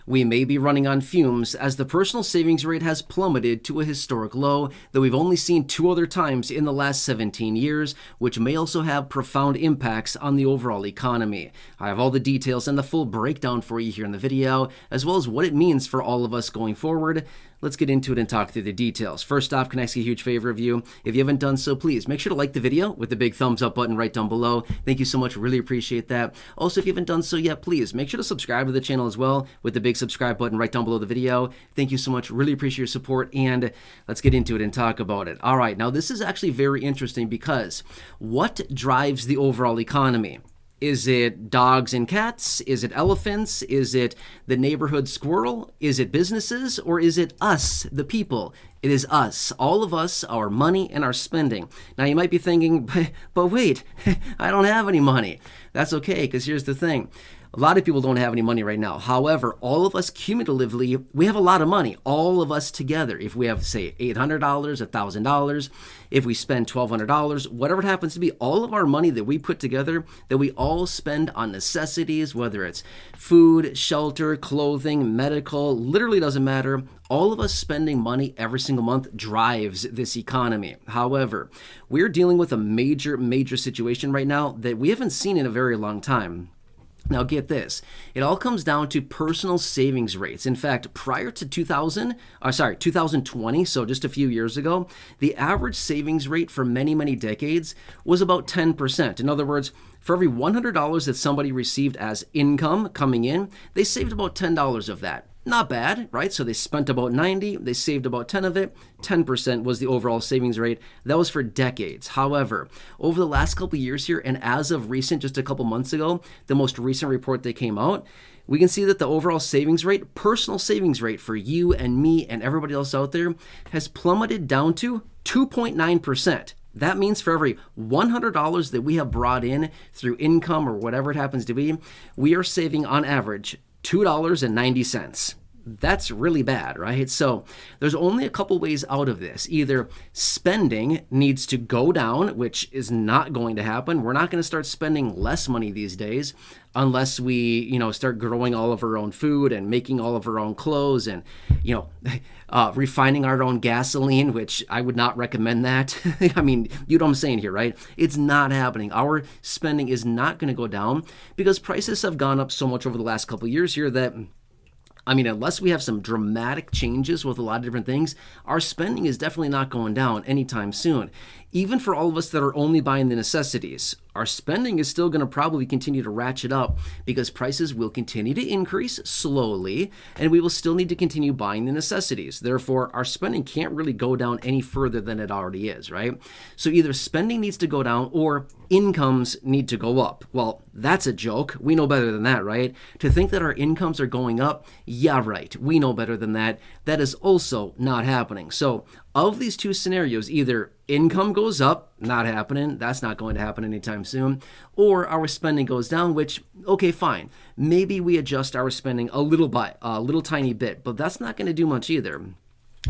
We may be running on fumes as the personal savings rate has plummeted to a historic low that we've only seen 2 other times in the last 17 years, which may also have profound impacts on the overall economy. I have all the details and the full breakdown for you here in the video, as well as what it means for all of us going forward. Let's get into it and talk through the details. First off, can I ask a huge favor of you? If you haven't done so, please make sure to like the video with the big thumbs up button right down below. Thank you so much. Really appreciate that. Also, if you haven't done so yet, please make sure to subscribe to the channel as well with the big subscribe button right down below the video. Thank you so much. Really appreciate your support, and let's get into it and talk about it. All right, now this is actually very interesting because what drives the overall economy? Is it dogs and cats? Is it elephants? Is it the neighborhood squirrel? Is it businesses? Or is it us, the people? It is us, all of us, our money and our spending. Now you might be thinking, but wait, I don't have any money. That's okay, because here's the thing. A lot of people don't have any money right now. However, all of us cumulatively, we have a lot of money, all of us together. If we have, say, $800, $1,000, if we spend $1,200, whatever it happens to be, all of our money that we put together, that we all spend on necessities, whether it's food, shelter, clothing, medical, literally doesn't matter. All of us spending money every single month drives this economy. However, we're dealing with a major situation right now that we haven't seen in a very long time. Now get this, it all comes down to personal savings rates. In fact, prior to 2020, so just a few years ago, the average savings rate for many decades was about 10%. In other words, for every $100 that somebody received as income coming in, they saved about $10 of that. Not bad, right? So they spent about 90, they saved about 10 of it. 10% was the overall savings rate. That was for decades. However, over the last couple of years here, and as of recent, just a couple months ago, the most recent report that came out, we can see that the overall savings rate, personal savings rate for you and me and everybody else out there, has plummeted down to 2.9%. That means for every $100 that we have brought in through income or whatever it happens to be, we are saving on average $2.90. That's really bad, right? So there's only a couple ways out of this. Either spending needs to go down, which is not going to happen. We're not going to start spending less money these days unless we, start growing all of our own food and making all of our own clothes and, refining our own gasoline, which I would not recommend that. I mean, you know what I'm saying here, right? It's not happening. Our spending is not going to go down because prices have gone up so much over the last couple of years here that, unless we have some dramatic changes with a lot of different things, our spending is definitely not going down anytime soon. Even for all of us that are only buying the necessities, our spending is still going to probably continue to ratchet up because prices will continue to increase slowly, and we will still need to continue buying the necessities. Therefore, our spending can't really go down any further than it already is, right? So either spending needs to go down or incomes need to go up. Well, that's a joke. We know better than that, right? To think that our incomes are going up, yeah, right. We know better than that. That is also not happening. So of these two scenarios, either income goes up, not happening, that's not going to happen anytime soon, or our spending goes down, which, okay, fine. Maybe we adjust our spending a little tiny bit, but that's not going to do much either.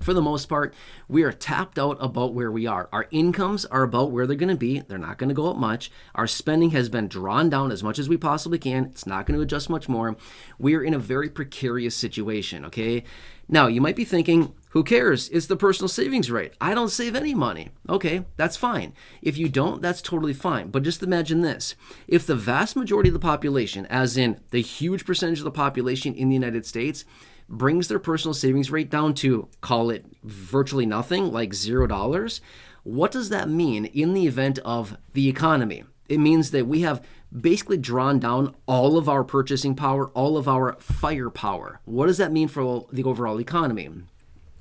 For the most part, we are tapped out about where we are. Our incomes are about where they're going to be. They're not going to go up much. Our spending has been drawn down as much as we possibly can. It's not going to adjust much more. We are in a very precarious situation, okay? Now, you might be thinking, who cares? It's the personal savings rate. I don't save any money. Okay, that's fine. If you don't, that's totally fine. But just imagine this. If the vast majority of the population, as in the huge percentage of the population in the United States, brings their personal savings rate down to, call it virtually nothing, like $0, what does that mean in the event of the economy? It means that we have basically drawn down all of our purchasing power, all of our firepower. What does that mean for the overall economy?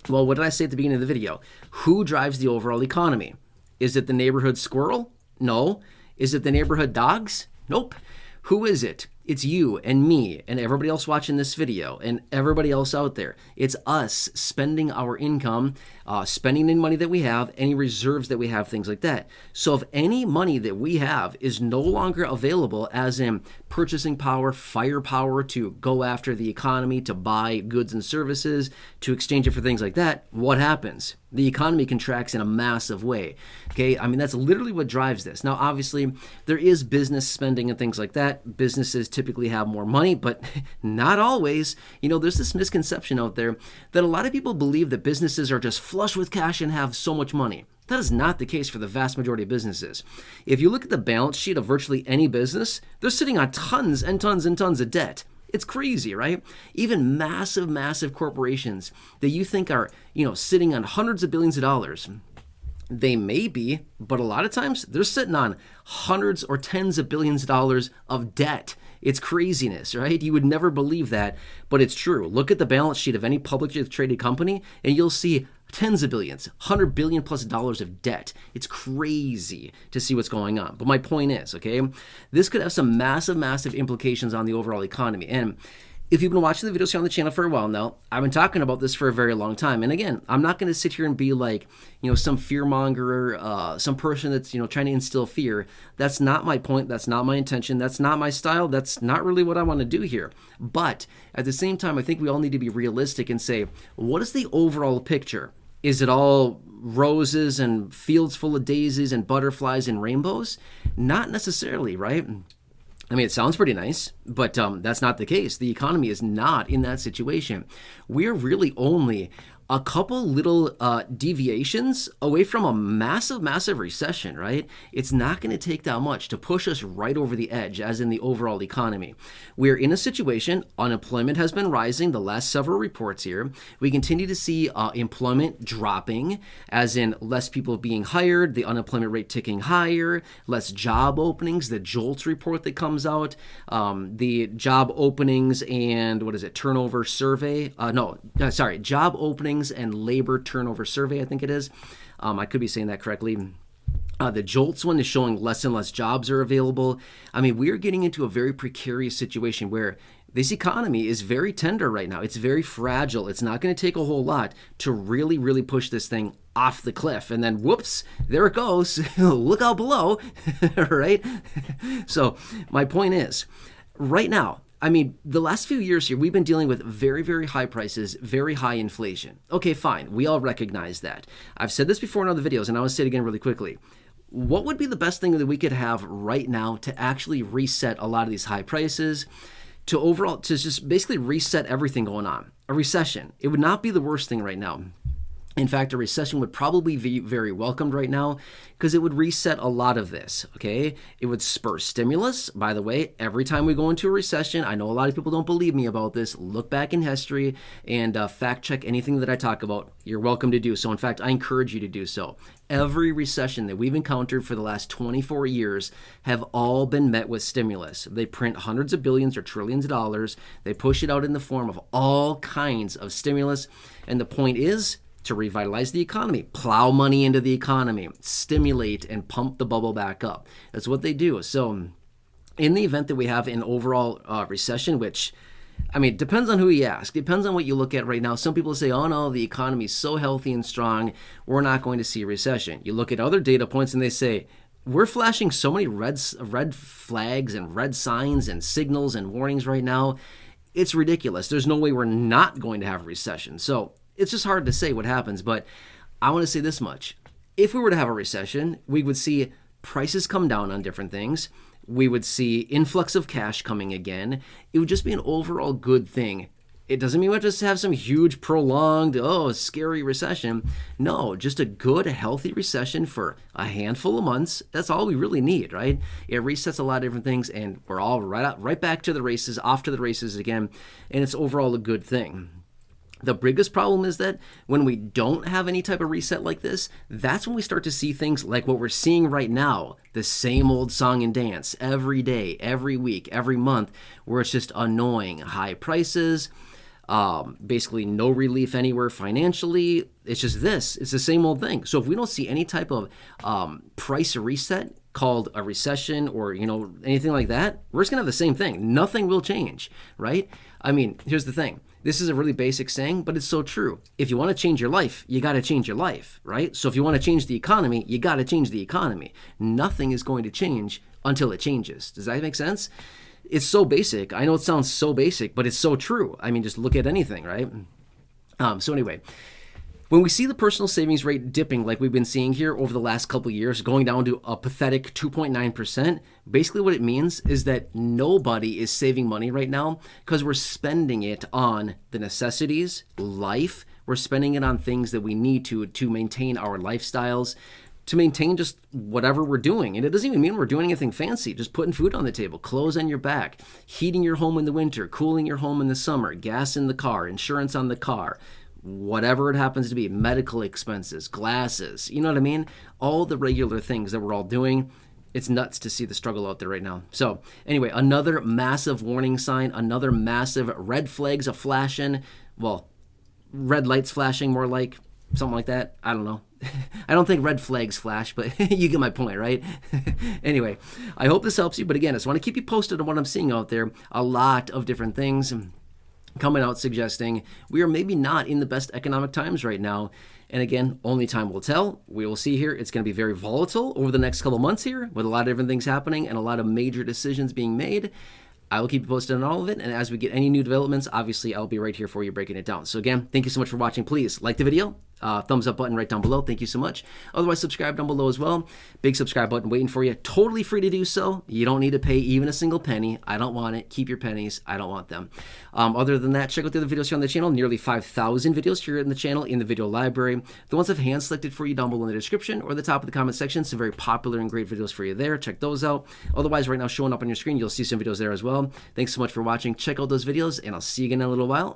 Well, what did I say at the beginning of the video? Who drives the overall economy? Is it the neighborhood squirrel? No. Is it the neighborhood dogs? Nope. Who is it? It's you and me and everybody else watching this video and everybody else out there. It's us spending our income, spending the money that we have, any reserves that we have, things like that. So if any money that we have is no longer available, as in purchasing power, firepower to go after the economy, to buy goods and services, to exchange it for things like that, what happens? The economy contracts in a massive way. Okay, I mean, that's literally what drives this. Now, obviously, there is business spending and things like that. Businesses typically have more money, but not always. You know, there's this misconception out there that a lot of people believe that businesses are just flush with cash and have so much money. That is not the case for the vast majority of businesses. If you look at the balance sheet of virtually any business, they're sitting on tons and tons and tons of debt. It's crazy, right? Even massive, massive corporations that you think are, sitting on hundreds of billions of dollars, they may be, but a lot of times they're sitting on hundreds or tens of billions of dollars of debt. It's craziness, right? You would never believe that, but it's true. Look at the balance sheet of any publicly traded company, and you'll see tens of billions, $100 billion plus dollars of debt. It's crazy to see what's going on. But my point is, okay, this could have some massive, massive implications on the overall economy. And if you've been watching the videos here on the channel for a while now, I've been talking about this for a very long time. And again, I'm not going to sit here and be like, some fearmonger, some person that's, trying to instill fear. That's not my point. That's not my intention. That's not my style. That's not really what I want to do here. But at the same time, I think we all need to be realistic and say, what is the overall picture? Is it all roses and fields full of daisies and butterflies and rainbows? Not necessarily, right? I mean, it sounds pretty nice, but that's not the case. The economy is not in that situation. We're really only a couple little deviations away from a massive, massive recession, right? It's not going to take that much to push us right over the edge, as in the overall economy. We're in a situation, unemployment has been rising, the last several reports here. We continue to see employment dropping, as in less people being hired, the unemployment rate ticking higher, less job openings, the JOLTS report that comes out, the job openings and, turnover survey? Job openings and labor turnover survey, I think it is. I could be saying that correctly. The JOLTS one is showing less and less jobs are available. I mean, we're getting into a very precarious situation where this economy is very tender right now. It's very fragile. It's not going to take a whole lot to really, really push this thing off the cliff. And then, whoops, there it goes. Look out below, right? So my point is, right now, I mean, the last few years here, we've been dealing with very, very high prices, very high inflation. Okay, fine. We all recognize that. I've said this before in other videos, and I will say it again really quickly. What would be the best thing that we could have right now to actually reset a lot of these high prices, to just basically reset everything going on? A recession. It would not be the worst thing right now. In fact, a recession would probably be very welcomed right now because it would reset a lot of this, okay? It would spur stimulus. By the way, every time we go into a recession, I know a lot of people don't believe me about this. Look back in history and fact check anything that I talk about. You're welcome to do so. In fact, I encourage you to do so. Every recession that we've encountered for the last 24 years have all been met with stimulus. They print hundreds of billions or trillions of dollars. They push it out in the form of all kinds of stimulus. And the point is, to revitalize the economy, plow money into the economy, stimulate and pump the bubble back up. That's what they do. So in the event that we have an overall recession, which, I mean, depends on who you ask. Depends on what you look at right now. Some people say, oh no, the economy is so healthy and strong, we're not going to see a recession. You look at other data points and they say, we're flashing so many red flags and red signs and signals and warnings right now. It's ridiculous. There's no way we're not going to have a recession. So it's just hard to say what happens, but I want to say this much. If we were to have a recession, we would see prices come down on different things. We would see influx of cash coming again. It would just be an overall good thing. It doesn't mean we have to have some huge, prolonged, scary recession. No, just a good, healthy recession for a handful of months. That's all we really need, right? It resets a lot of different things, and we're all right back to the races, off to the races again, and it's overall a good thing. The biggest problem is that when we don't have any type of reset like this, that's when we start to see things like what we're seeing right now, the same old song and dance every day, every week, every month, where it's just annoying. High prices, basically no relief anywhere financially. It's just this. It's the same old thing. So if we don't see any type of price reset called a recession or, anything like that, we're just going to have the same thing. Nothing will change, right? I mean, here's the thing. This is a really basic saying, but it's so true. If you want to change your life, you got to change your life, right? So if you want to change the economy, you got to change the economy. Nothing is going to change until it changes. Does that make sense? It's so basic. I know it sounds so basic, but it's so true. I mean, just look at anything, right? So anyway, when we see the personal savings rate dipping like we've been seeing here over the last couple of years, going down to a pathetic 2.9%, basically what it means is that nobody is saving money right now because we're spending it on the necessities, life. We're spending it on things that we need to maintain our lifestyles, to maintain just whatever we're doing. And it doesn't even mean we're doing anything fancy, just putting food on the table, clothes on your back, heating your home in the winter, cooling your home in the summer, gas in the car, insurance on the car, whatever it happens to be, medical expenses, glasses, you know what I mean? All the regular things that we're all doing. It's nuts to see the struggle out there right now. So anyway, another massive warning sign, another massive red flags are flashing. Well, red lights flashing, more like something like that. I don't know. I don't think red flags flash, but you get my point, right? Anyway, I hope this helps you. But again, I just want to keep you posted on what I'm seeing out there. A lot of different things coming out suggesting we are maybe not in the best economic times right now. And again, only time will tell. We will see here. It's going to be very volatile over the next couple months here with a lot of different things happening and a lot of major decisions being made. I will keep you posted on all of it. And as we get any new developments, obviously, I'll be right here for you breaking it down. So again, thank you so much for watching. Please like the video. Thumbs up button right down below. Thank you so much. Otherwise, subscribe down below as well. Big subscribe button waiting for you. Totally free to do so. You don't need to pay even a single penny. I don't want it. Keep your pennies. I don't want them. Other than that, check out the other videos here on the channel. Nearly 5,000 videos here in the channel in the video library. The ones I've hand selected for you down below in the description or the top of the comment section. Some very popular and great videos for you there. Check those out. Otherwise, right now showing up on your screen, you'll see some videos there as well. Thanks so much for watching. Check out those videos, and I'll see you again in a little while.